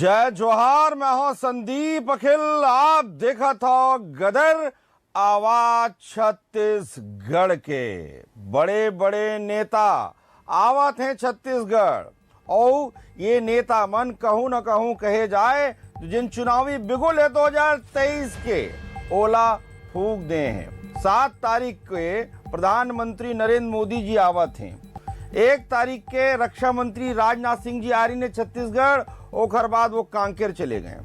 जय जोहार। मैं हूं संदीप अखिल। आप देखा था गदर आवाज छत्तीसगढ़ के बड़े बड़े नेता आवत हैं छत्तीसगढ़। और ये नेता मन कहूं न कहूं कहे जाए तो जिन चुनावी बिगुल है 2023 के ओला फूंक दे हैं। 7 तारीख के प्रधानमंत्री नरेंद्र मोदी जी आवत हैं। 1 तारीख के रक्षा मंत्री राजनाथ सिंह जी आ रही ने छत्तीसगढ़। ओकर बाद वो कांकेर चले गए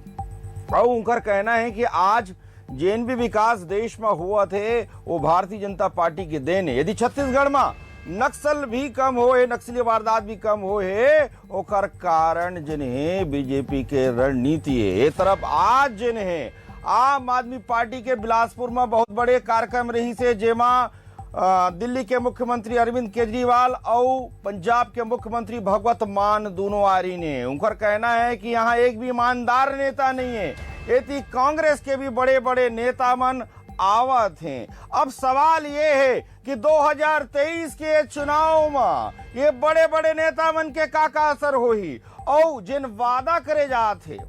और उनका कहना है कि आज जेन भी विकास देश में हुआ थे वो भारतीय जनता पार्टी के देन है। यदि छत्तीसगढ़ में नक्सल भी कम हो, नक्सली वारदात भी कम हो है, ओकर कारण जिन्हें बीजेपी के रणनीति है। एक तरफ आज जिन्हें आम आदमी पार्टी के बिलासपुर में बहुत बड़े कार्यक्रम रही से, जेमा दिल्ली के मुख्यमंत्री अरविंद केजरीवाल और पंजाब के मुख्यमंत्री भगवत मान दोनों आ रही ने। उनका कहना है कि यहाँ एक भी ईमानदार नेता नहीं है। एती कांग्रेस के भी बड़े बड़े नेता मन आवत हैं। अब सवाल ये है कि 2023 के चुनाव में ये बड़े बड़े नेता मन के का असर होही और जिन वादा करे जाते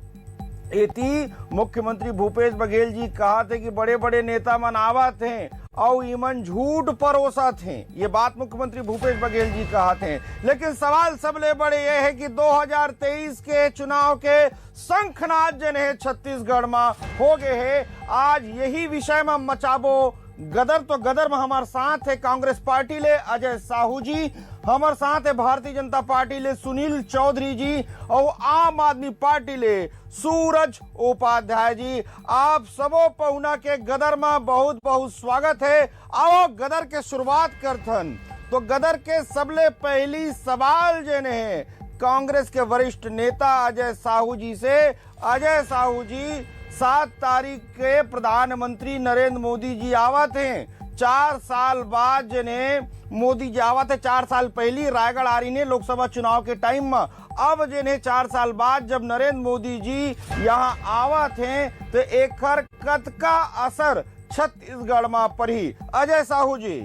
एती मुख्यमंत्री भूपेश बघेल जी कहा थे कि बड़े बड़े नेता मन आवत हैं और ईमन झूठ परोसा थे। ये बात मुख्यमंत्री भूपेश बघेल जी कहा थे। लेकिन सवाल सबले बड़े ये है कि 2023 के चुनाव के शंखनाद जन है छत्तीसगढ़ में हो गए है। आज यही विषय में मचाबो गदर। तो गदर में हमारे साथ है कांग्रेस पार्टी ले अजय साहू जी, हमारे साथ है भारतीय जनता पार्टी ले सुनील चौधरी जी और आम आदमी पार्टी ले सूरज उपाध्याय जी। आप सबो पहुना के गदर में बहुत बहुत स्वागत है। आओ गदर के शुरुआत करथन। तो गदर के सबले पहली सवाल जेने है कांग्रेस के वरिष्ठ नेता अजय साहू जी से। अजय साहू जी, 7 तारीख के प्रधानमंत्री नरेंद्र मोदी जी आवत हैं। 4 साल बाद जिन्हें मोदी जी आवत है। 4 साल पहली रायगढ़ आ रही ने लोकसभा चुनाव के टाइम में। अब जिन्हें 4 साल बाद जब नरेंद्र मोदी जी यहाँ आवत हैं तो एक कद का असर छत्तीसगढ़ में पड़ी। अजय साहू जी।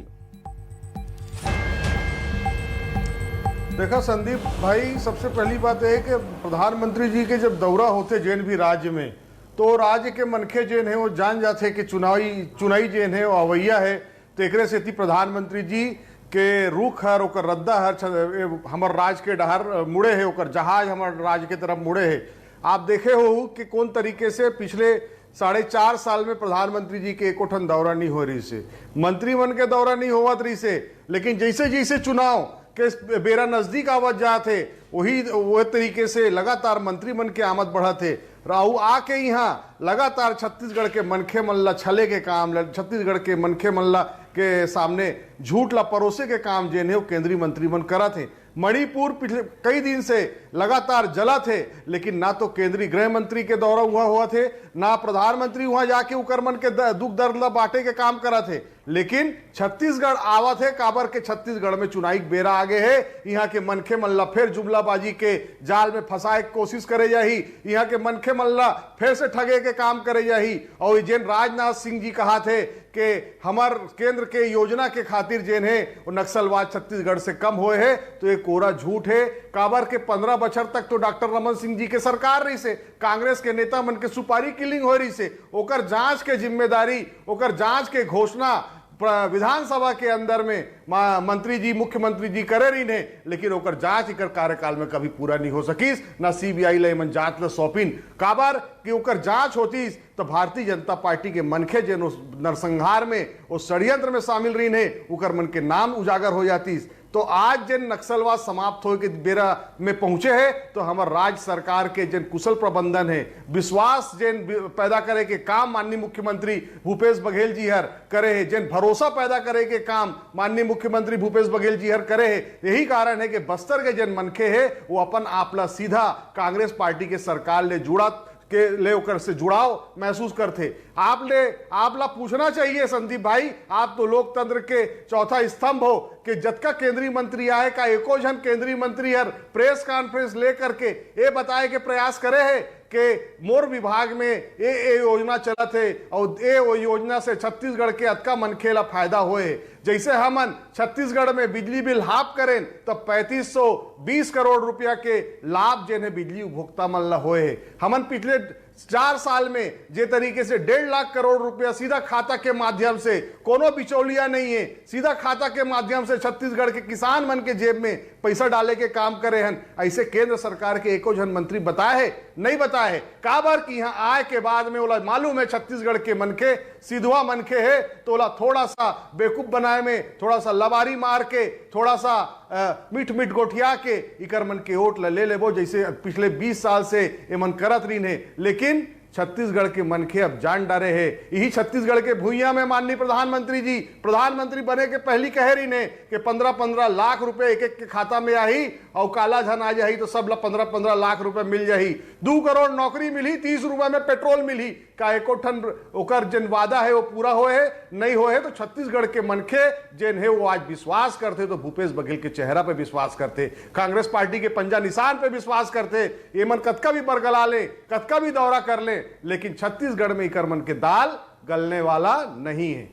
देखा संदीप भाई, सबसे पहली बात है कि प्रधानमंत्री जी के जब दौरा होते जेन भी राज्य में, तो राज्य के मनखे जेन है वो जान जाते कि चुनाई जेन है वो अवैया है। तो एक से प्रधानमंत्री जी के रुख हर ओकर रद्दा हर हमार राज्य के डहर मुड़े है, ओकर जहाज हमार राज्य के तरफ मुड़े है। आप देखे हो कि कौन तरीके से पिछले 4.5 साल में प्रधानमंत्री जी के एको ठन दौरा नहीं हो रही से, मंत्री मन के दौरा नहीं होवत रही से। लेकिन जैसे जैसे चुनाव के बेरा नजदीक आवत जाते वही तरीके से लगातार मंत्री मन के आमद बढ़ा थे। राहु आके यहाँ लगातार छत्तीसगढ़ के मनखे मल्ला छले के काम, छत्तीसगढ़ के मनखे मल्ला के सामने झूठ ला परोसे के काम जेने केंद्रीय मंत्री मन करा थे। मणिपुर पिछले कई दिन से लगातार जला थे, लेकिन ना तो केंद्रीय गृह मंत्री के दौरा हुआ थे, ना प्रधानमंत्री वहां जाके उकर मन के दुख दर्द ला बांटे के काम करा थे। लेकिन छत्तीसगढ़ आवत है काबर के छत्तीसगढ़ में चुनावी बेरा आगे है। यहाँ के मनखे मल्ला फिर जुमलाबाजी के जाल में फंसाए की कोशिश करे जाही। यहाँ के मनखे मल्ला फिर से ठगे के काम करे जाही। और जेन राजनाथ सिंह जी कहा थे कि हमार केंद्र के योजना के खातिर जेन है वो नक्सलवाद छत्तीसगढ़ से कम हुए है, तो ये कोरा झूठ है। काबर के 15 बछर तक तो डॉक्टर रमन सिंह जी के सरकार रही से, कांग्रेस के नेता मन के सुपारी किलिंग हो रही से। ओकर जांच के जिम्मेदारी, ओकर जांच के घोषणा विधानसभा के अंदर में मंत्री जी, मुख्यमंत्री जी करे रही ने, लेकिन ओकर जांच इकर कार्यकाल में कभी पूरा नहीं हो सकीस। ना सीबीआई ले मन जांच ल सौंपिन। काबर कि ओकर जांच होतीस तो भारतीय जनता पार्टी के मनखे जेन नरसंहार में उस षड्यंत्र में शामिल रही ने ओकर मन के नाम उजागर हो जातीस। तो आज जिन नक्सलवाद समाप्त हो के बेरा में पहुंचे हैं, तो हमार राज्य सरकार के जिन कुशल प्रबंधन है, विश्वास जिन पैदा करे के काम माननीय मुख्यमंत्री भूपेश बघेल जी हर करे है, जिन भरोसा पैदा करे के काम माननीय मुख्यमंत्री भूपेश बघेल जी हर करे है। यही कारण है कि बस्तर के जिन मनखे है वो अपन आपला सीधा कांग्रेस पार्टी के सरकार ले जुड़ा के ले ओकर से जुड़ाव महसूस करते। आपला पूछना चाहिए संदीप भाई, आप तो लोकतंत्र के चौथा स्तंभ हो कि जतका केंद्रीय मंत्री आए का एको जन केंद्रीय मंत्री हर प्रेस कॉन्फ्रेंस लेकर के ये बताए के प्रयास करे है कि मोर विभाग में ए योजना चला थे और ए वो योजना से छत्तीसगढ़ के अतका मनखे ला फायदा होए। जैसे हमन छत्तीसगढ़ में बिजली बिल हाफ करें तो 3520 करोड़ रुपया के लाभ जेने बिजली उपभोक्ता मन ला होए। हमन पिछले 4 साल में जे तरीके से 1.5 लाख करोड़ रुपया सीधा खाता के माध्यम से, कोनो बिचौलिया नहीं है, सीधा खाता के माध्यम से छत्तीसगढ़ के किसान मन के जेब में पैसा डाले के काम करे हन, ऐसे केंद्र सरकार के एको जन मंत्री बताए है नहीं बताए है। काबर कि यहाँ आए के बाद में ओला मालूम है छत्तीसगढ़ के मनखे सीधुआ मनखे है, तो ओला थोड़ा सा बेवकूफ बनाए में, थोड़ा सा लबारी मार के, थोड़ा सा मीठ मीठ गोठिया के इकर मन के वोट ले लेबो, जैसे पिछले 20 साल से ये मन करत रही ने। लेकिन छत्तीसगढ़ के मनखे अब जान डरे है। यही छत्तीसगढ़ के भूइया में माननीय प्रधानमंत्री जी प्रधानमंत्री बने के पहली कह रही ने कि 15-15 लाख रुपए एक एक के खाता में आई और काला धन आ जाही तो सब ला 15-15 लाख रुपए मिल जाही, 2 करोड़ नौकरी मिली, 30 रुपए में पेट्रोल मिली। का एको ठन ओकर जन वादा है वो पूरा होए है नहीं होए है। तो छत्तीसगढ़ के मनखे जेन है वो आज विश्वास करते, तो भूपेश बघेल के चेहरा पे विश्वास करते, कांग्रेस पार्टी के पंजा निशान पे विश्वास करते। ये मन कतका भी बरगला ले, कतका भी दौरा कर ले, लेकिन छत्तीसगढ़ में इकर मन के दाल गलने वाला नहीं है।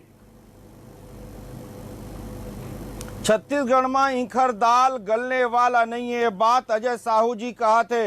छत्तीसगढ़ में इंखर दाल गलने वाला नहीं है, ये बात अजय साहू जी कहा थे।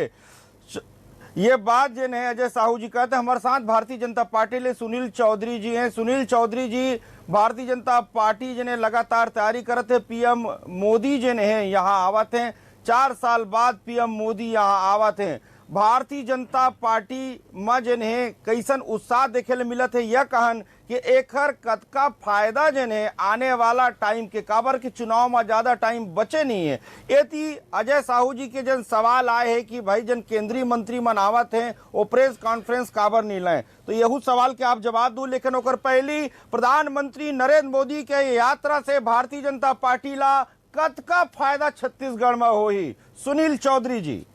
ये बात जिन है अजय साहू जी कहते हैं। हमारे साथ भारतीय जनता पार्टी ले सुनील चौधरी जी हैं। सुनील चौधरी जी भारतीय जनता पार्टी जिन्हें लगातार तैयारी करते, पीएम मोदी जिन्हें है यहाँ आवत हैं, 4 साल बाद पीएम मोदी यहाँ आवत हैं। भारतीय जनता पार्टी में जिन्हें कैसन उत्साह देखे ले मिलत है, यह कहन कि एकर कतका फायदा जिन्हें आने वाला टाइम के, काबर के चुनाव में ज्यादा टाइम बचे नहीं है। एती अजय साहू जी के जन सवाल आए हैं कि भाई जन केंद्रीय मंत्री मनावत हैं वो प्रेस कॉन्फ्रेंस काबर नहीं लाए, तो यहू सवाल के आप जवाब दू। लेकिन ओकर पहली प्रधानमंत्री नरेंद्र मोदी के यात्रा से भारतीय जनता पार्टी ला कतका फायदा छत्तीसगढ़ में हो ही, सुनील चौधरी जी।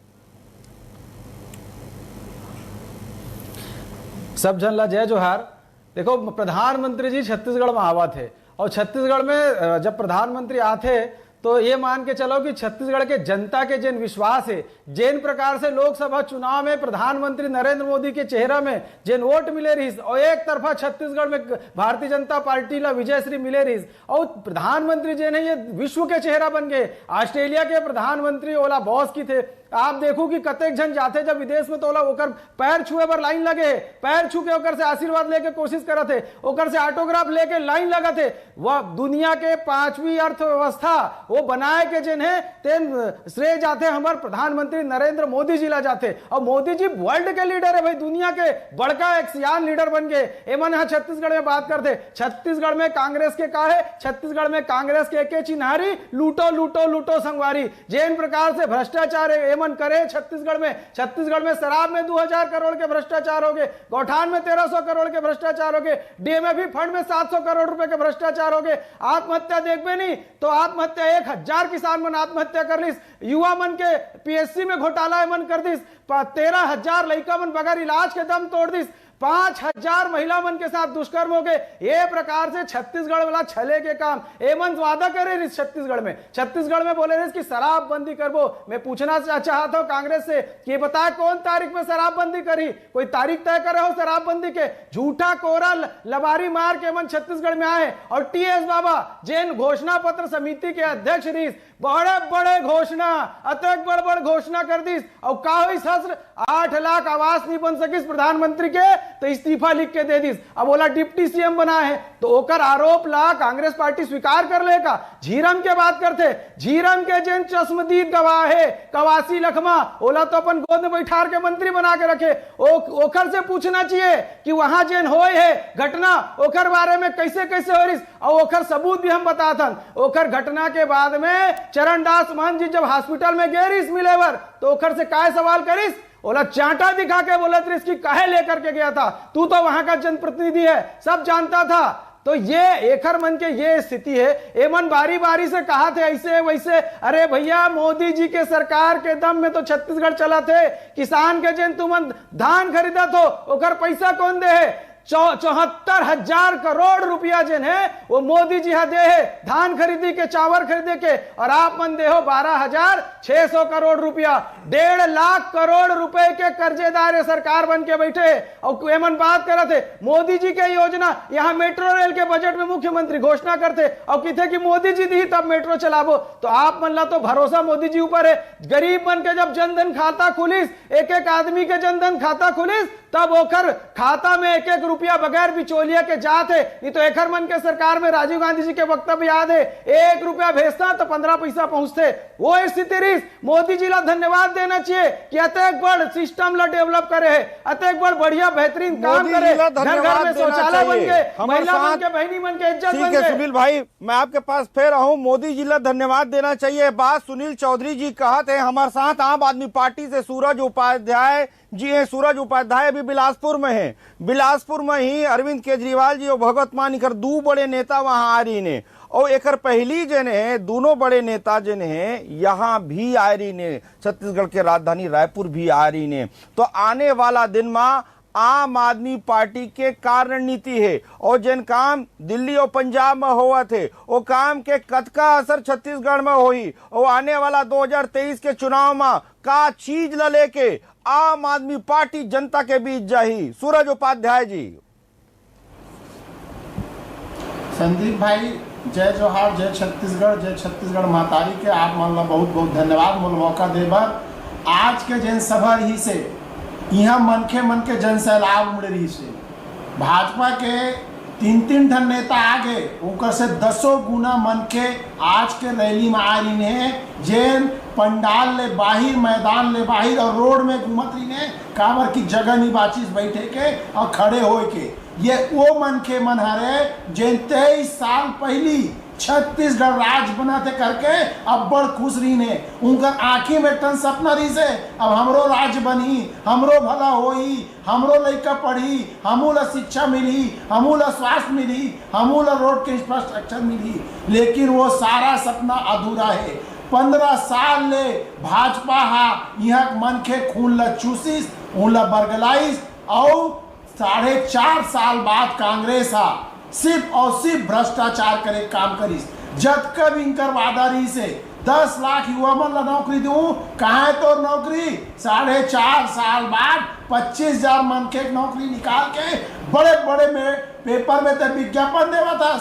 सब जन ला जय जोहार। देखो प्रधानमंत्री जी छत्तीसगढ़ में आवा थे और छत्तीसगढ़ में जब प्रधानमंत्री आते तो ये मान के चलो कि छत्तीसगढ़ के जनता के जिन विश्वास है, जिन प्रकार से लोकसभा चुनाव में प्रधानमंत्री नरेंद्र मोदी के चेहरा में जिन वोट मिले रही और एक तरफा छत्तीसगढ़ में भारतीय जनता पार्टी ला विजयश्री मिले रही और प्रधानमंत्री जिन है ये विश्व के चेहरा बन गए। ऑस्ट्रेलिया के प्रधानमंत्री ओला बॉस की थे, आप देखो कि कतेक जन जाते जब विदेश में तो ओला ओकर पैर छुए पर लाइन लगे, पैर छू के ओकर से आशीर्वाद लेके कोशिश करत थे, ओकर से ऑटोग्राफ लेके लाइन लगा थे। वह दुनिया के 5वीं अर्थव्यवस्था वो बनाए के जिन है तेन श्रेय जाते हमारे प्रधानमंत्री नरेंद्र मोदी जी ला जाते। और मोदी जी वर्ल्ड के लीडर है भाई, दुनिया के बड़का एक सियान लीडर बन गए। एमन यहाँ छत्तीसगढ़ में बात करते, छत्तीसगढ़ में कांग्रेस के का है, छत्तीसगढ़ में कांग्रेस के चिन्हारी लूटो लूटो लूटो संगवारी। जिन प्रकार से भ्रष्टाचार एमन करे छत्तीसगढ़ में शराब में 2000 करोड़ के भ्रष्टाचार हो गए, गौठान में 1300 करोड़ के भ्रष्टाचार हो गए, डीएमएफी फंड में 700 करोड़ रुपए के भ्रष्टाचार हो गए। आत्महत्या देखबे नहीं तो आत्महत्या 1000 किसान मन आत्महत्या कर लिस, युवा मन के पीएससी में घोटाला मन कर दिस, 13,000 लड़का मन बगैर इलाज के दम तोड़ दिस, 5,000 महिला मन के साथ दुष्कर्म हो गए। ये प्रकार से छत्तीसगढ़ वाला छले के काम एमन वादा करे छत्तीसगढ़ में बोले रहे कि शराब बंदी करबो। मैं पूछना चाहता हूं कांग्रेस से कि बताए कौन तारीख में शराब बंदी करी, कोई तारीख तय करे हो शराब बंदी के। झूठा कोरा लबारी मार के एमन छत्तीसगढ़ में आए और टीएस बाबा जैन घोषणा पत्र समिति के अध्यक्ष रही, बड़े घोषणा अतक बड़ घोषणा कर दी और का हुई सस्त्र 8 लाख आवास नहीं बन सकिस प्रधानमंत्री के तो इस्तीफा लिख के दे दिस। अब बोला डिप्टी सीएम बना है तो ओकर आरोप ला कांग्रेस पार्टी स्वीकार कर लेगा। झीरम के बात करते, झीरम के जिन चश्मदीद गवाह है कवासी लखमा ओला तो अपन गोद में बैठार के मंत्री बना के रखे। ओखर से पूछना चाहिए कि वहां जिन होए है घटना ओखर बारे में कैसे हो रही और ओखर सबूत भी हम बताथन। ओखर घटना के बाद में चरणदास महंत जी जब हॉस्पिटल में गेरिस मिलेवर तो ओखर से काय सवाल करिस, बोला चांटा दिखा के बोला कि काहे लेकर के गया था, तू तो वहां का जनप्रतिनिधि है, सब जानता था। तो ये एकर मन के ये स्थिति है। एमन बारी बारी से कहा थे ऐसे वैसे, अरे भैया मोदी जी के सरकार के दम में तो छत्तीसगढ़ चला थे, किसान के जिन तुमन धान खरीदा तो ओकर पैसा कौन दे है, 74,000 करोड़ रुपया जिन है वो मोदी जी दे है धान खरीदी के, चावल खरीदे के, और आप मन दे हो 12,600 करोड़ रुपया। 1.5 लाख करोड़ रुपए के कर्जेदार सरकार बन के बैठे है। और एमन बात कर रहे थे मोदी जी के योजना, यहां मेट्रो रेल के बजट में मुख्यमंत्री घोषणा करते और किथे कि मोदी जी दी तब मेट्रो चलाबो। तो आप मन ला तो भरोसा मोदी जी ऊपर है। गरीब मन के जब जनधन खाता खुलिस, एक एक आदमी के जनधन खाता खुलिस, तब ओकर खाता में 1-1 रुपया बगैर बिचौलिया के जात है। नहीं तो एकर मन के सरकार में राजीव गांधी जी के वक्तव्य याद है, 1 रुपया भेजता तो 15 पैसा पहुंचते। वो स्थिति रही। मोदी जी ला धन्यवाद देना चाहिए कि अतक बड़ सिस्टम ला डेवलप करे है, अतक बड़ बढ़िया बेहतरीन काम करे, घर घर में शौचालय बन गए, महिला मन के, बहनी मन के इज्जत बन गए। सुनील भाई, मैं आपके पास फिर आऊं। मोदी जी ला धन्यवाद देना चाहिए, बात सुनील चौधरी जी कहते हैं। हमारे साथ आम आदमी पार्टी से सूरज उपाध्याय जी हैं। सूरज उपाध्याय अभी बिलासपुर में हैं। बिलासपुर में ही अरविंद केजरीवाल जी और भगवत मान कर 2 बड़े नेता वहां आ रही ने, और एक पहली जन है, दोनों बड़े नेता जन हैं यहाँ भी आ रही ने, छत्तीसगढ़ के राजधानी रायपुर भी आ रही ने। तो आने वाला दिन में आम आदमी पार्टी के का रणनीति है, और जिन काम दिल्ली और पंजाब में हुआ थे वो काम के कतका असर छत्तीसगढ़ में हुई, और आने वाला 2023 के चुनाव में का चीज ल लेके आम आदमी पार्टी जनता के बीच जाही। सूरज उपाध्याय जी। संदीप भाई, जय जोहार, जय छत्तीसगढ़, जय छत्तीसगढ़ मातारी के। आप मन ला बहुत बहुत धन्यवाद मोल मौका देबर। आज के जनसभा रही से यहाँ मन के जनसैलाब उमड़ रही से भाजपा के 3-3 ठन नेता आगे उनकर से 10 गुना मन के आज के रैली में आ रही ने, जेन पंडाल ले बाहिर, मैदान ले बाहिर और रोड में घूमत रही ने, काबर की जगह नहीं बाचिस बैठे के और खड़े हो के। ये वो मन के मन हरे जेन 23 साल पहली छत्तीसगढ़ राज बना थे करके अब बड़ खुश रही ने। उनका आंखी में टन सपना रही से अब हमरो राज बनी, हमरो भला होई, हमरो लड़का पढ़ी, हमू ला शिक्षा मिली, हमू ला स्वास्थ्य मिली, हमू ला रोड के इंफ्रास्ट्रक्चर मिली। लेकिन वो सारा सपना अधूरा है। 15 साल ले भाजपा हा यहाँ मन के खून ला चूसिस, उन ला बरगलाइस, और 4.5 साल बाद कांग्रेस हा सिर्फ और सिर्फ भ्रष्टाचार करे काम करिस। जब कब इनकर वादा रही से 10 लाख युवा मन ला नौकरी दूं, कहाँ तो नौकरी 4.5 साल बाद 25,000 मन के नौकरी निकाल के बड़े बड़े में पेपर में तो विज्ञापन देवा था।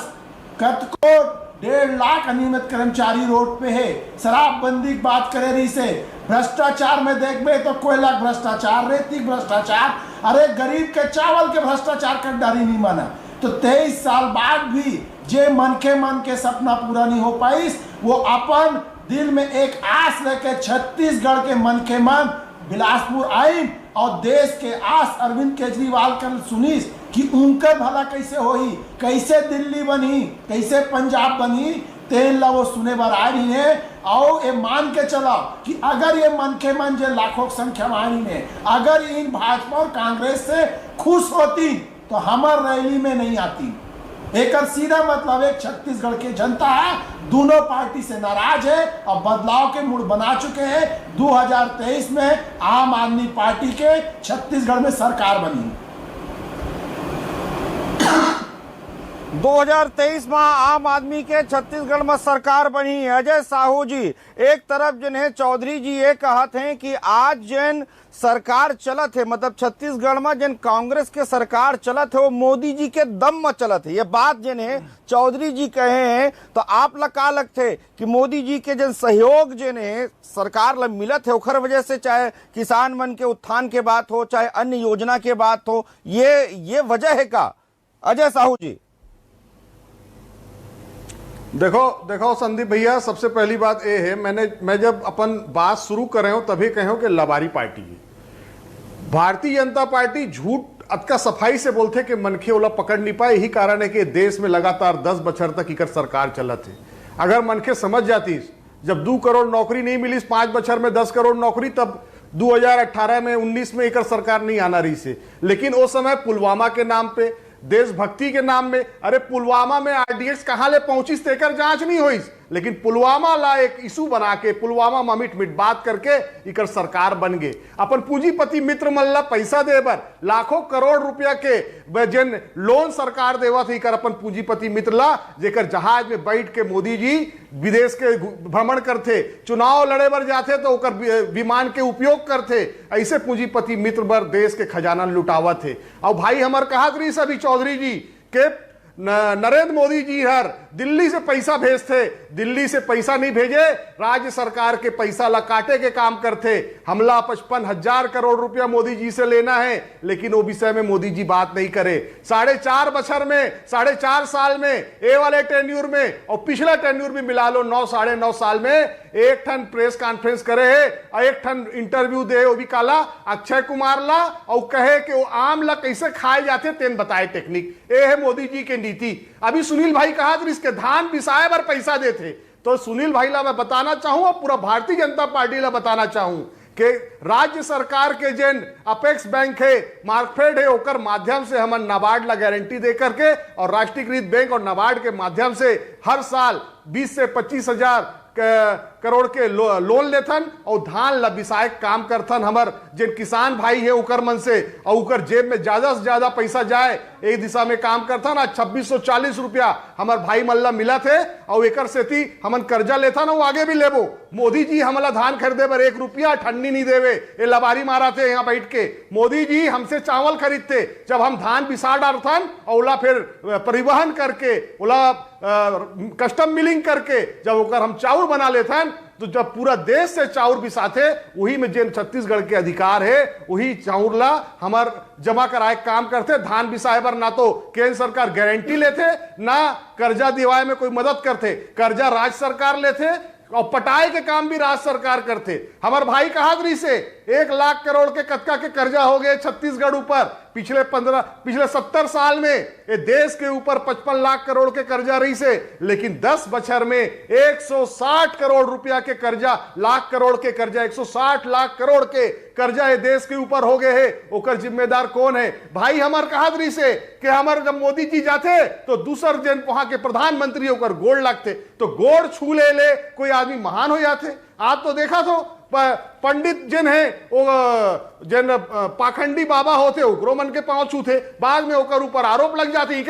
कत को 1.5 लाख अनियमित कर्मचारी रोड पे है। शराबबंदी की बात करे रही से भ्रष्टाचार में देखबे तो कोयला भ्रष्टाचार, रेती भ्रष्टाचार, अरे गरीब के चावल के भ्रष्टाचार कर डारी नहीं माना। तो 23 साल बाद भी जे मन के सपना पूरा नहीं हो पाई, वो अपन दिल में एक आस लेके छत्तीसगढ़ के मन बिलासपुर आई और देश के आस अरविंद केजरीवाल कर सुनीस कि उनका भला कैसे होई, कैसे दिल्ली बनी, कैसे पंजाब बनी, तेल ला वो सुने बर आ रही है। और ये मान के चला कि अगर ये मन जे लाखों की संख्या में आ रही है, अगर इन भाजपा और कांग्रेस से खुश होती तो हमार रैली में नहीं आती। एक सीधा मतलब एक छत्तीसगढ़ की जनता है दोनों पार्टी से नाराज है और बदलाव के मूड बना चुके हैं। 2023 में आम आदमी पार्टी के छत्तीसगढ़ में सरकार बनी। 2023 में आम आदमी के छत्तीसगढ़ में सरकार बनी। अजय साहू जी, एक तरफ जिन्हें चौधरी जी ये कहते हैं कि आज जिन सरकार चलत है, मतलब छत्तीसगढ़ में जिन कांग्रेस के सरकार चलत है वो मोदी जी के दम में चलत है, ये बात जिन्हें चौधरी जी कहे हैं। तो आप ला का लगते कि मोदी जी के जिन सहयोग जिन्हें सरकार ला मिलत है उखर वजह से, चाहे किसान मन के उत्थान के बात हो, चाहे अन्य योजना के बात हो, ये वजह है का अजय साहू जी? देखो संदीप भैया, सबसे पहली बात ये है, मैं जब अपन बात शुरू कर रहे हो तभी कहो कि लबारी पार्टी है। भारतीय जनता पार्टी झूठ अतका सफाई से बोलते कि मनखे ओला पकड़ नहीं पाए। यही कारण है कि देश में लगातार 10 बछर तक इकर सरकार चलत है। अगर मनखे समझ जाती, जब 2 करोड़ नौकरी नहीं मिली 5 बछर में 10 करोड़ नौकरी, तब 2018 में 19 में इकर सरकार नहीं आना रही से। लेकिन उस समय पुलवामा के नाम पे, देशभक्ति के नाम में, अरे पुलवामा में आरडीएक्स कहां ले पहुंची तेकर जांच नहीं हुई। लेकिन पुलवामा ला एक इशू बना के पुलवामा में मिट मिट बात करके इकर सरकार बन गए। अपन पूंजीपति मित्र मन ला पैसा देबर लाखों करोड़ रुपया के जन लोन सरकार देवा थी कर अपन पूंजीपति मित्र ला, जेकर जहाज में बैठ के मोदी जी विदेश के भ्रमण करते, चुनाव लड़े बर जाते तो ओकर विमान के उपयोग करते, ऐसे पूंजीपति मित्र बर देश के खजाना लुटावा थे। और भाई हमार कहा रही सभी चौधरी जी के नरेंद्र मोदी जी हर दिल्ली से पैसा भेजते, दिल्ली से पैसा नहीं भेजे, राज्य सरकार के पैसा ला काटे के काम करते। हमला 55,000 करोड़ रुपया मोदी जी से लेना है, लेकिन वो विषय में मोदी जी बात नहीं करे। 4.5 बछर में 4.5 साल में ए वाले टेन्यूर में और पिछला टेन्यूर भी मिला लो 9 साढ़े 9 साल में एक ठन प्रेस कॉन्फ्रेंस करे है और एक ठन इंटरव्यू दे वो भी काला अक्षय कुमार ला और कहे कि वो आम ला कैसे खाए जाते तेन बताए टेक्निक। ये है मोदी जी के नीति। अभी सुनील भाई कहा तो इसके धान पिसाए पर पैसा देते, तो सुनील भाई ला मैं बताना चाहूं और पूरा भारतीय जनता पार्टी ला बताना चाहूं कि राज्य सरकार के जेन अपेक्स बैंक है, मार्कफेड है, ओकर माध्यम से हम नाबार्ड ला गारंटी दे करके और राष्ट्रीयकृत बैंक और नाबार्ड के माध्यम से हर साल 20 से 25,000 करोड़ के लोन लेथन और धान ला बिसाए काम करथन। हमर जिन किसान भाई है उकर मन से और उकर जेब में ज्यादा से ज्यादा पैसा जाए एक दिशा में काम करथन। आज 2640 रुपया हमर भाई मल्ला मिला थे और एकर सेती हमन कर्जा लेथन और आगे भी लेबो। मोदी जी हमला धान खरीदे पर 1 रुपया ठंडी नहीं देवे, ये लबारी मारा थे यहाँ बैठ के। मोदी जी हमसे चावल खरीदते, जब हम धान बिसा डालथन और ओला फिर परिवहन करके ओला कस्टम मिलिंग करके जब ओकर हम चाउर बना लेथन, तो जब पूरा देश से चाउर बिसाते वही में जेन छत्तीसगढ़ के अधिकार है वही चाउर ला हमार जमा कराए काम करते। धान बिसाए बर ना तो केंद्र सरकार गारंटी लेते ना कर्जा दिवाए में कोई मदद करते, कर्जा राज्य सरकार लेते और पटाए के काम भी राज्य सरकार करते। हमार भाई कहादरी से 1 लाख करोड़ के कतका के कर्जा हो गए छत्तीसगढ़ ऊपर पिछले 70 साल में। ये देश के ऊपर 55 लाख करोड़ के कर्जा रही से, लेकिन 10 बछर में 160 करोड़ रुपया के कर्जा, लाख करोड़ के कर्जा 160 लाख करोड़ के कर्जा ये देश के ऊपर हो गए है। ओकर जिम्मेदार कौन है? भाई हमार कहादरी से कि हमार जब मोदी जी जाते तो दूसर जन वहां के प्रधानमंत्री होकर गोड़ लगते, तो गोड़ छू ले कोई आदमी महान हो जाते। आप तो देखा तो पंडित जिन है वो जन पाखंडी बाबा होते उकरो मन के पांव छूते, बाद में ओकर ऊपर आरोप लग जाते।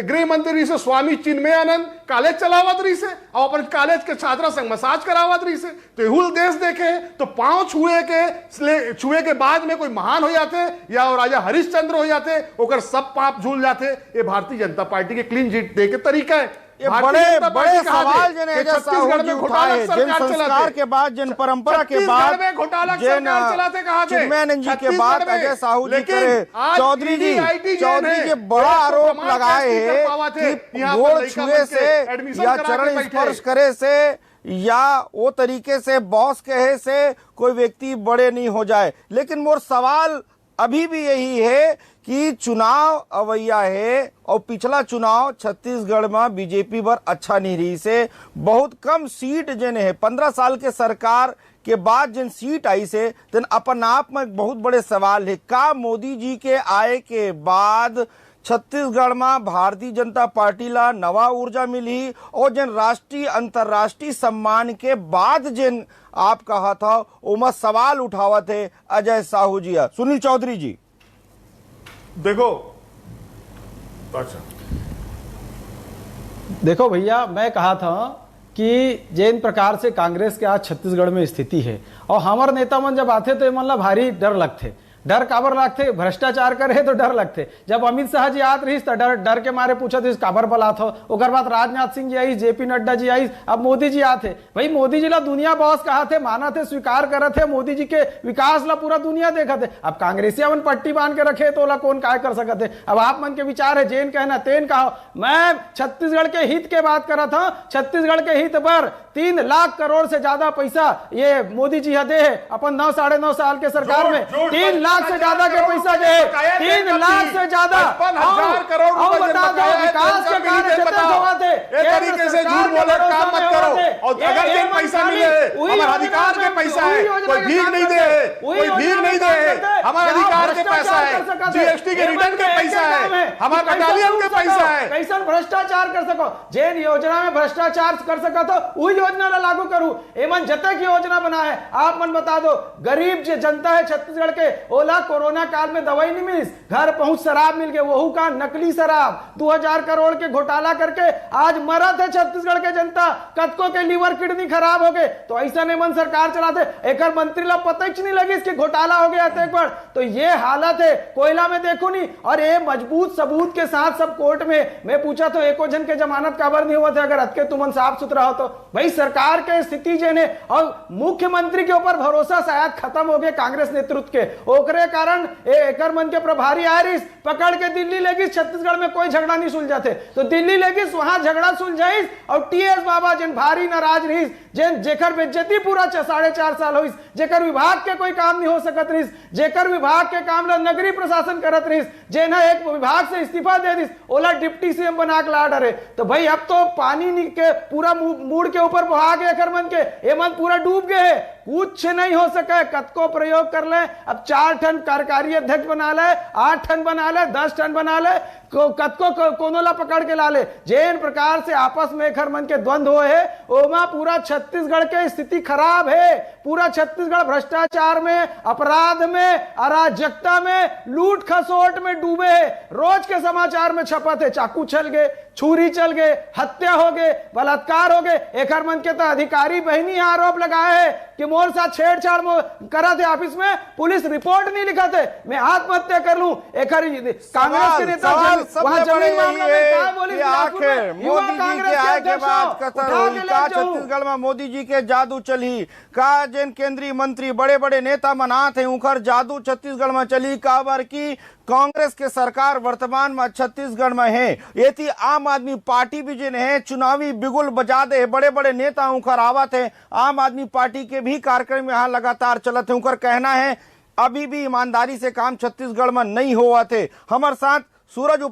गृह मंत्री से स्वामी चिन्मयानंद कॉलेज चलावत रही से और अपन कॉलेज के छात्रा संग मसाज करावत रही से। तो हुल देश देखे तो पांव छुए के बाद में कोई महान हो जाते या राजा हरिश्चंद्र हो जाते, ओकर सब पाप झूल जाते। ये भारतीय जनता पार्टी के क्लीन चिट दे के तरीका है। ये बड़े बड़े सवाल जिन छत्तीसगढ़ में उठाए, जिन संस्कार के बाद, जिन परंपरा के बाद, जिन चिन्मयानंद जी के बाद अजय साहू जी करे, चौधरी जी के बड़ा आरोप लगाए हैं कि गोड़ छुए से या चरण स्पर्श करे से या वो तरीके से बॉस कहे से कोई व्यक्ति बड़े नहीं हो जाए। लेकिन मोर सवाल अभी भी यही है कि चुनाव अवैया है और पिछला चुनाव छत्तीसगढ़ में बीजेपी पर अच्छा नहीं रही से, बहुत कम सीट जिन है 15 साल के सरकार के बाद जिन सीट आई से तेन अपन आप में एक बहुत बड़े सवाल है। का मोदी जी के आए के बाद छत्तीसगढ़ में भारतीय जनता पार्टी ला नवा ऊर्जा मिली और जिन राष्ट्रीय अंतर्राष्ट्रीय सम्मान के बाद जिन आप कहा था उमा सवाल उठावा थे अजय साहू जी। सुनील चौधरी जी देखो, अच्छा देखो भैया, मैं कहा था कि जिन प्रकार से कांग्रेस के आज छत्तीसगढ़ में स्थिति है और हमारे नेता मन जब आते तो ये मन ला भारी डर लगते। डर काबर लगते? भ्रष्टाचार करे तो डर लगते। जब अमित शाह जी आत रही तो डर के मारे पूछा तो काबर बलात हो। ओकर बाद राजनाथ सिंह जी आई, जेपी नड्डा जी आई, अब मोदी जी आते। भाई मोदी जी ला दुनिया बॉस कहा थे, माना थे, स्वीकार करे थे, मोदी जी के विकास ला पूरा दुनिया देखा थे। अब कांग्रेसिया मन पट्टी बांध के रखे तो ओला कौन काय कर सकते? अब आप मन के विचार है, जेन कहना तेन कहो। मैं छत्तीसगढ़ के हित के बात करा था। छत्तीसगढ़ के हित पर 3 लाख करोड़ से ज्यादा पैसा ये मोदी जी दे है अपन 9 साढ़े 9 साल के सरकार में। 3 लाख से ज्यादा के पैसा दे, 3 लाख से ज्यादा 55,000 करोड़ रुपए विकास के कार्य तरीके से झूठ बोले काम मत करो। और अगर ये पैसा मिले हमारे अधिकार के पैसा है, कोई भीख नहीं दे, कोई भीख नहीं दे, हमारे अधिकार के पैसा है, जीएसटी के रिटर्न के पैसा है, हमारे बटालियन के पैसा है, कैसन भ्रष्टाचार कर सको, जेन योजना में भ्रष्टाचार कर सका तो वही योजना ला लागू करूं। एमन जते की योजना बना है आप मन बता दो, गरीब जो जनता है छत्तीसगढ़ के, ओला कोरोना काल में दवाई नहीं मिली, घर पहुंच शराब मिल गए, वहू का नकली शराब, 2000 करोड़ के घोटाला करके आज मरत है छत्तीसगढ़ के जनता, कतको के लीवर किडनी खराब हो गए। तो ऐसा नहीं मन सरकार चलाते, एक मंत्री ला पता ही नहीं लगी इसके घोटाला हो गया एक बार। तो ये हालत है, कोयला में देखो नहीं, और ये मजबूत सबूत के साथ सब कोर्ट में। मैं पूछा तो एको जन के जमानत काबर नहीं हुआ था, अगर अतके तुमन साफ सुथरा हो तो। भाई सरकार के स्थिति जेने और मुख्यमंत्री के ऊपर भरोसा शायद खत्म हो गए कांग्रेस नेतृत्व के, ओकरे कारण एकर मन के प्रभारी आरिस पकड़ के दिल्ली ले गई। छत्तीसगढ़ में कोई झगड़ा नहीं सुलझाते तो दिल्ली ले गई, वहां झगड़ा सुलझाइस, और टीएस बाबा जिन भारी नाराज रहीस, जिन जेकर बेइज्जती पूरा 4.5 साल होइस, जेकर विभाग के कोई काम नहीं हो सकत रहीस, जेकर विभाग के काम ला नगरीय प्रशासन करत रहीस, जेना एक विभाग से इस्तीफा दे दिस, ओला डिप्टी सीएम बना के ला डरे। तो भाई अब तो पानी के पूरा मूड के ऊपर बहा गए एकर मन के, ये मन पूरा डूब गए है, कुछ नहीं हो सके। कतको प्रयोग कर ले, अब 4 टन कार्यकारी अध्यक्ष बना ले, 8 टन बना ले, 10 टन बना ले, कतको कोनोला पकड़ के ला ले। जिन प्रकार से आपस में एकर मन के द्वंद्व हुए है, ओमा पूरा छत्तीसगढ़ के स्थिति खराब है। पूरा छत्तीसगढ़ भ्रष्टाचार में, अपराध में, अराजकता में, लूट खसोट में डूबे है। रोज के समाचार में छपत है, चाकू चल गए, छुरी चल गए, हत्या हो गए, बलात्कार हो गए। एकर मन के तो अधिकारी बहनी आरोप लगाए है कि मोर साथ छेड़छाड़ करा थे ऑफिस में, पुलिस रिपोर्ट नहीं लिखा थे, मैं आत्महत्या कर लूं। एकर कांग्रेस के नेता वहां जमीन मामला में क्या बोली, आखिर मोदी जी के आए के बाद कतर हुई का छत्तीसगढ़ में मोदी जी के जादू चली का, जिन केंद्रीय मंत्री बड़े बड़े नेता मनाते हैं उखर जादू छत्तीसगढ़ में चली काबर की कांग्रेस के सरकार वर्तमान में छत्तीसगढ़ में है। ये थी आम आदमी पार्टी भी जिन है चुनावी बिगुल बजा दे, बड़े बड़े नेता उखर आवत है। आम आदमी पार्टी के भी कार्यक्रम यहाँ लगातार चलत है। उनका कहना है अभी भी ईमानदारी से काम छत्तीसगढ़ में नहीं हुआ थे। हमारे साथ सूरज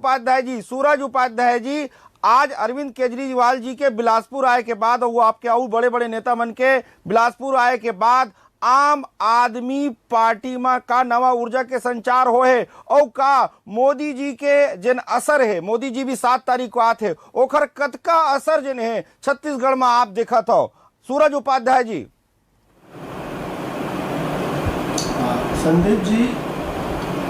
उपाध्याय जी आज अरविंद केजरीवाल जी के बिलासपुर आए के बाद, वो आपके और बड़े बड़े नेता मन के बिलासपुर आए के बाद आम आदमी पार्टी में का नवा ऊर्जा के संचार हो है, और का मोदी जी के जिन असर है, मोदी जी भी 7 तारीख को आते हैं, ओखर कतका असर जिन है छत्तीसगढ़ में आप देखा था। सूरज उपाध्याय जी। संदीप जी,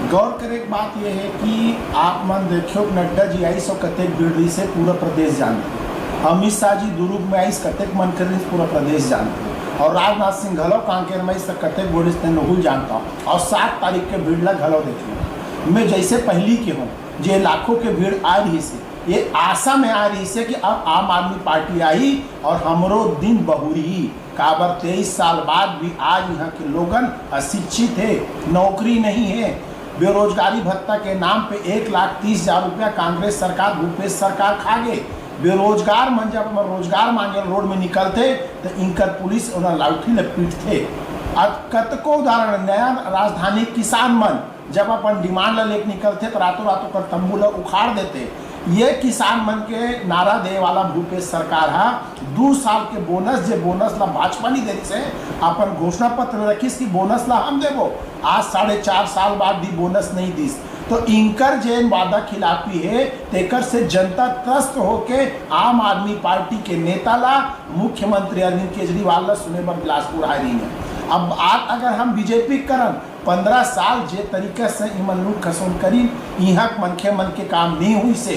गौर करे एक बात यह है कि आप मन देखियो नड्डा जी आई सो कतेक बिरड़ी से पूरा प्रदेश जानते, अमित शाह जी दुर्ग में आई कतेक मन कर पूरा प्रदेश जानते, और राजनाथ सिंह घलो कांकेर में इस कतेक बोर्ड से नहुल जानता हूँ। और 7 तारीख के भीड़ ला घलो देखिए, मैं जैसे पहली के हूँ जे लाखों के भीड़ आ रही से, ये आशा में आ रही से कि अब आम आदमी पार्टी आई और हमरो दिन बहुरी काबर 23 साल बाद भी आज यहाँ के लोगन अशिक्षित है, नौकरी नहीं है, बेरोजगारी भत्ता के नाम पे 1,30,000 रुपया कांग्रेस सरकार, भूपेश सरकार खा गए। बेरोजगार मन जब रोजगार मांगे रोड में निकलते तो इनकर पुलिस उन्हें लाठी ले पीटते। अब कतको उदाहरण, नया राजधानी किसान मन जब अपन डिमांड लेके निकलते तो रातों रातों कर तंबू ला उखाड़ देते। ये किसान मन के नारा दे वाला भूपेश सरकार है 2 साल के बोनस, जे बोनस ला भाजपा नहीं दे से अपन घोषणा पत्र रखिस कि बोनस ला हम देवो, आज 4.5 साल बाद भी बोनस नहीं दिस। तो इनकर जैन वादा खिलाफी है, तेकर से जनता त्रस्त होके आम आदमी पार्टी के नेता ला, मुख्यमंत्री अरविंद केजरीवाल ला सुने बर बिलासपुर आ रही है। अब आज अगर हम बीजेपी करन 15 साल जे तरीके से इमन लूट खसोन करी, यहाँ मन के काम नहीं हुई से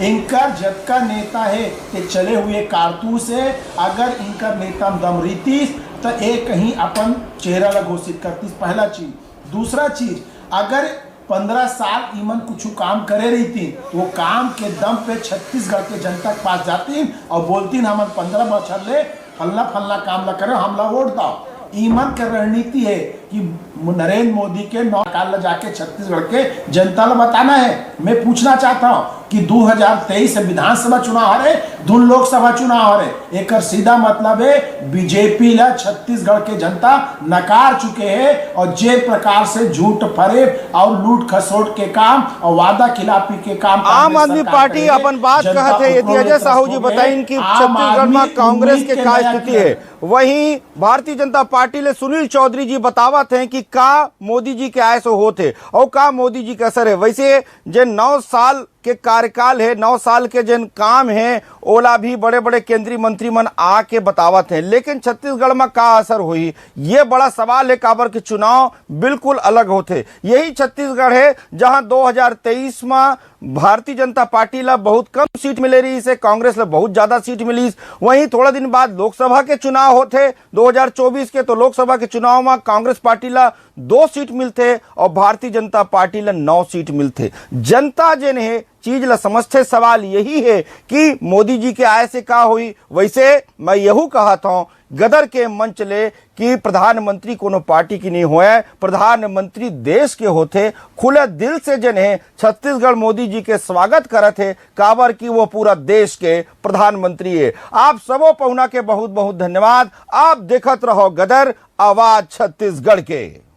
इनकर जबका नेता है ते चले हुए कारतूस है। अगर इनकर नेता दम रीतीस तो एक कहीं अपन चेहरा ला घोषित करतीस, पहला चीज। दूसरा चीज, अगर 15 साल ईमन कुछ काम करे रही थी, वो काम के दम पे छत्तीसगढ़ के जनता के पास जाती और बोलती हम 15 बछर ले फल्ला फल्ला काम ला करे, हमला वोट दो। ईमन की रणनीति है कि नरेंद्र मोदी के 9 साल जाके छत्तीसगढ़ के जनता को बताना है। मैं पूछना चाहता हूँ कि 2023 विधानसभा चुनाव हो रहे, 2 लोकसभा चुनाव हो रहे, एक सीधा मतलब है बीजेपी ला छत्तीसगढ़ के जनता नकार चुके हैं। और जे प्रकार से झूठ फरेब और लूट खसोट के काम और वादा खिलाफी के काम आम आदमी पार्टी अपन बात कहते हैं। यदि अजय साहू जी बताइन कि छत्तीसगढ़ में कांग्रेस के क्या स्थिति है, वहीं भारतीय जनता पार्टी ले सुनील चौधरी जी बतावत हैं कि का मोदी जी के आए सो होते और का मोदी जी का असर है। वैसे जे 9 साल के कार्यकाल है, 9 साल के जिन काम है ओला भी बड़े बड़े केंद्रीय मंत्री मन आके बतावत हैं, लेकिन छत्तीसगढ़ में का असर हुई ये बड़ा सवाल है। काबर के चुनाव बिल्कुल अलग होते। यही छत्तीसगढ़ है जहां 2023 में भारतीय जनता पार्टी ला बहुत कम सीट मिले रही से, कांग्रेस ला बहुत ज्यादा सीट मिली। वहीं थोड़ा दिन बाद लोकसभा के चुनाव होते 2024 के, तो लोकसभा के चुनाव में कांग्रेस पार्टी ला 2 सीट मिलते और भारतीय जनता पार्टी ला 9 सीट मिलते। जनता जिन है चीज ला समझते। सवाल यही है कि मोदी जी के आय से का हुई। वैसे मैं यहू कहता हूं गदर के मंच ले कि प्रधानमंत्री कोनो पार्टी की नहीं होए, प्रधानमंत्री देश के होते। खुले दिल से जन है छत्तीसगढ़ मोदी जी के स्वागत करत है, काबर की वो पूरा देश के प्रधानमंत्री है। आप सबों पहुना के बहुत बहुत धन्यवाद। आप देखत रहो गदर, आवाज छत्तीसगढ़ के।